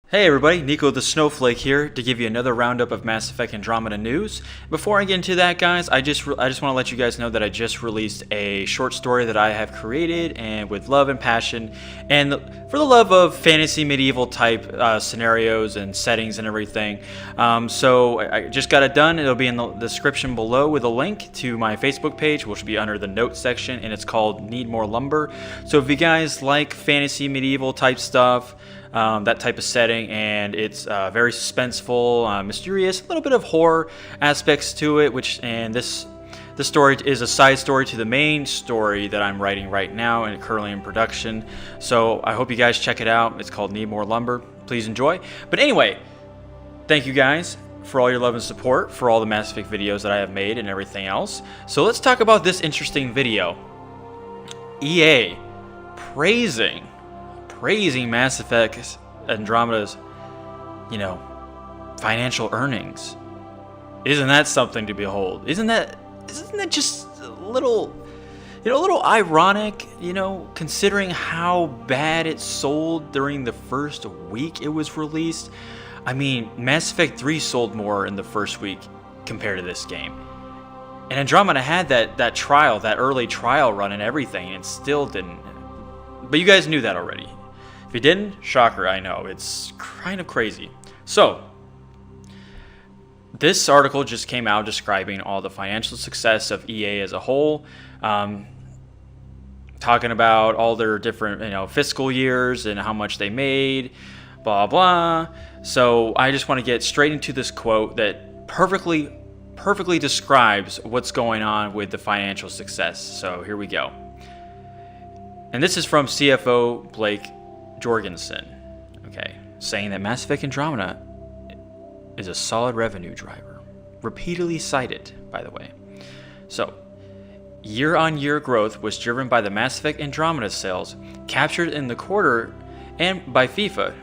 Hey everybody, Nico the Snowflake here to give you another roundup of Mass Effect Andromeda news. Before I get into that, guys, I just want to let you guys know that I just released a short story that I have created and with love and passion, and for the love of fantasy medieval type scenarios and settings and everything. So I just got it done. It'll be in the description below with a link to my Facebook page, which will be under the notes section, and it's called Need More Lumber. So if you guys like fantasy medieval type stuff, that type of setting, and it's very suspenseful, mysterious, a little bit of horror aspects to it, this story is a side story to the main story that I'm writing right now and currently in production. So I hope you guys check it out. It's called Need More Lumber. Please enjoy. But anyway, thank you guys for all your love and support for all the Mass Effect videos that I have made and everything else. So let's talk about this interesting video. EA praising Mass Effect Andromeda's, financial earnings. Isn't that something to behold? Isn't that just a little ironic, considering how bad it sold during the first week it was released? I mean, Mass Effect 3 sold more in the first week compared to this game. And Andromeda had that trial, that early trial run and everything, and it still didn't. But you guys knew that already. If you didn't, shocker, I know. It's kind of crazy. So, this article just came out describing all the financial success of EA as a whole, talking about all their different, fiscal years and how much they made, blah, blah. So, I just want to get straight into this quote that perfectly describes what's going on with the financial success. So, here we go. And this is from CFO Blake Jorgensen, saying that Mass Effect Andromeda is a solid revenue driver. Repeatedly cited, by the way. So, year-on-year growth was driven by the Mass Effect Andromeda sales captured in the quarter and by FIFA,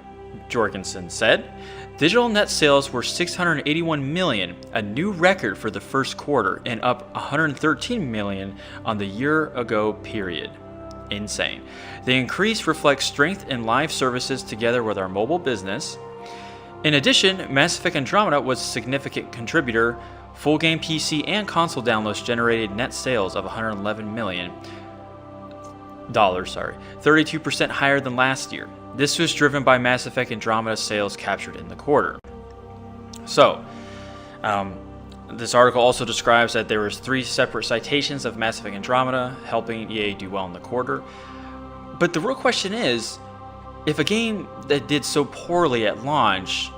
Jorgensen said. Digital net sales were 681 million, a new record for the first quarter, and up 113 million on the year-ago period. Insane. The increase reflects strength in live services together with our mobile business. In addition, Mass Effect Andromeda was a significant contributor. Full game PC and console downloads generated net sales of $111 million, 32% higher than last year. This was driven by Mass Effect Andromeda sales captured in the quarter. So, this article also describes that there was 3 separate citations of Mass Effect Andromeda, helping EA do well in the quarter. But the real question is, if a game that did so poorly at launch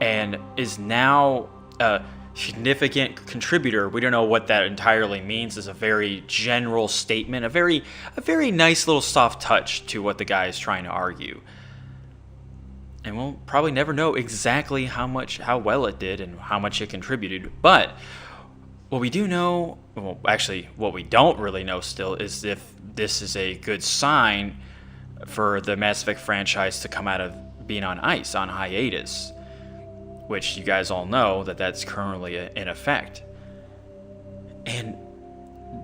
and is now a significant contributor, we don't know what that entirely means. It's a very general statement, a very nice little soft touch to what the guy is trying to argue. And we'll probably never know exactly how well it did and how much it contributed. But what we do know, what we don't really know still, is if this is a good sign for the Mass Effect franchise to come out of being on ice, on hiatus, which you guys all know that's currently in effect. And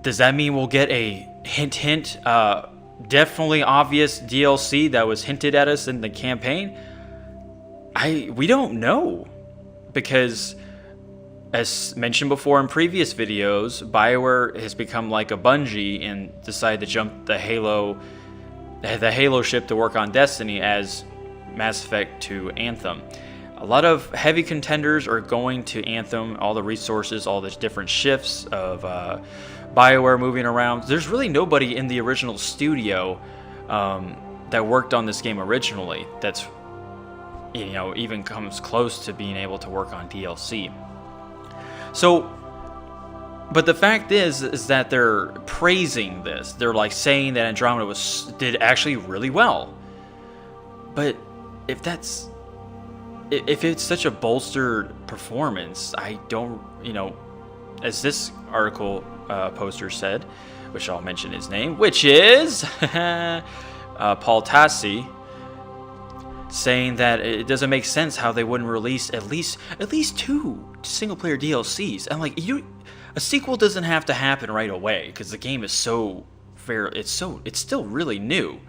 does that mean we'll get a hint, definitely obvious DLC that was hinted at us in the campaign? We don't know, because as mentioned before in previous videos, BioWare has become like a Bungie and decided to jump the Halo ship to work on Destiny as Mass Effect to Anthem. A lot of heavy contenders are going to Anthem, all the resources, all the different shifts of BioWare moving around. There's really nobody in the original studio that worked on this game originally that's even comes close to being able to work on DLC. So, but the fact is that they're praising this. They're like saying that Andromeda did actually really well. But if it's such a bolstered performance, I don't, as this article poster said, which I'll mention his name, which is Paul Tassi, saying that it doesn't make sense how they wouldn't release at least 2 single-player DLCs. And like, a sequel doesn't have to happen right away because the game is so fair. It's still really new.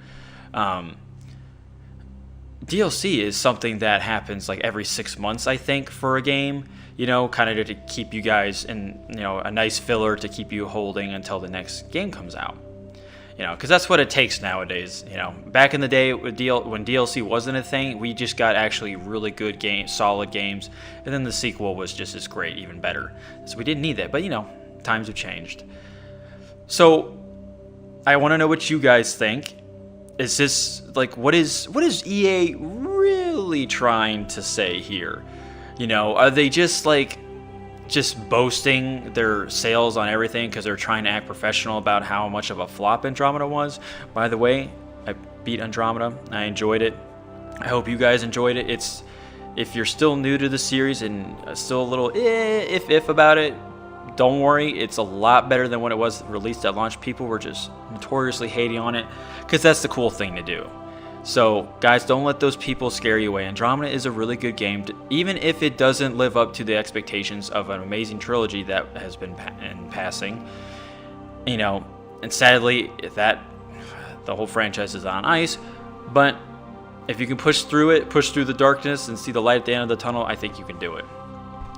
DLC is something that happens like every 6 months, I think, for a game. You know, kind of to keep you guys in, you know, a nice filler to keep you holding until the next game comes out. You know, because that's what it takes nowadays. You know, back in the day when DLC wasn't a thing, we just got actually really good games, solid games, and then the sequel was just as great, even better. So we didn't need that. But you know, times have changed. So I want to know what you guys think. Is this like what is EA really trying to say here? You know, are they just boasting their sales on everything because they're trying to act professional about how much of a flop Andromeda was? By the way, I beat Andromeda. I enjoyed it. I hope you guys enjoyed it. If you're still new to the series and still a little if about it, don't worry. It's a lot better than when it was released at launch. People were just notoriously hating on it because that's the cool thing to do. So, guys, don't let those people scare you away. Andromeda is a really good game, even if it doesn't live up to the expectations of an amazing trilogy that has been in passing. You know, and sadly, the whole franchise is on ice. But if you can push through the darkness, and see the light at the end of the tunnel, I think you can do it.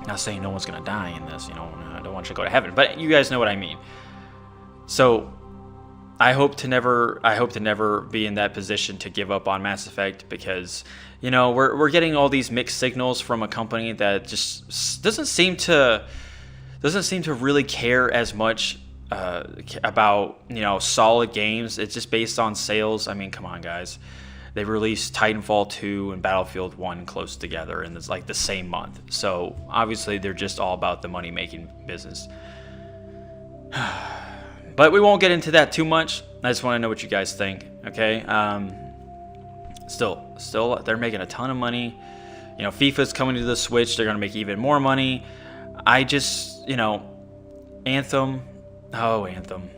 Not saying no one's gonna die in this. You know, I don't want you to go to heaven, but you guys know what I mean. So, I hope to never be in that position to give up on Mass Effect, because, you know, we're getting all these mixed signals from a company that just doesn't seem to really care as much about, you know, solid games. It's just based on sales. I mean, come on, guys. They released Titanfall 2 and Battlefield 1 close together in this, like, the same month. So obviously they're just all about the money-making business. But we won't get into that too much. I just want to know what you guys think, okay? Still, they're making a ton of money. You know, FIFA's coming to the Switch. They're going to make even more money. I just, you know, Anthem. Oh, Anthem.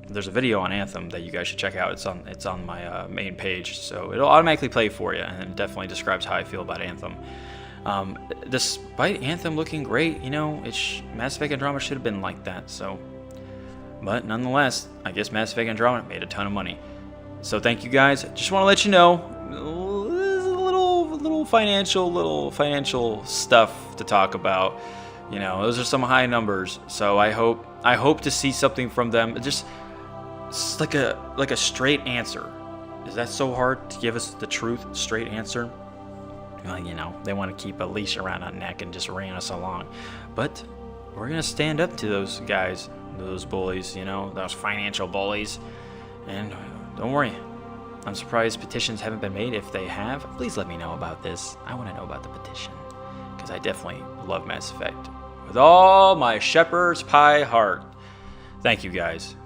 There's a video on Anthem that you guys should check out. It's on my main page, so it'll automatically play for you, and it definitely describes how I feel about Anthem. Despite Anthem looking great, you know, Mass Effect Andromeda should have been like that, so... But nonetheless, I guess Mass Effect Andromeda made a ton of money. So thank you guys. Just want to let you know, little financial stuff to talk about. You know, those are some high numbers. So I hope to see something from them. Just like a straight answer. Is that so hard to give us the truth, straight answer? Well, you know, they want to keep a leash around our neck and just ran us along. But we're gonna stand up to those guys. Those bullies, you know, those financial bullies. And don't worry, I'm surprised petitions haven't been made. If they have, please let me know about this. I want to know about the petition, because I definitely love Mass Effect with all my shepherd's pie heart. Thank you guys,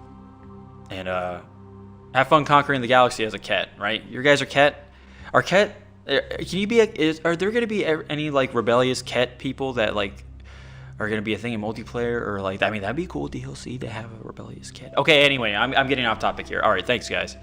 and have fun conquering the galaxy as a cat. Right? Your guys are cat. Are cat? Can you be? Are there going to be any like rebellious cat people that like are going to be a thing in multiplayer, or like, I mean, that'd be cool DLC to have a rebellious cat. Okay, anyway, I'm getting off topic here. All right, thanks, guys.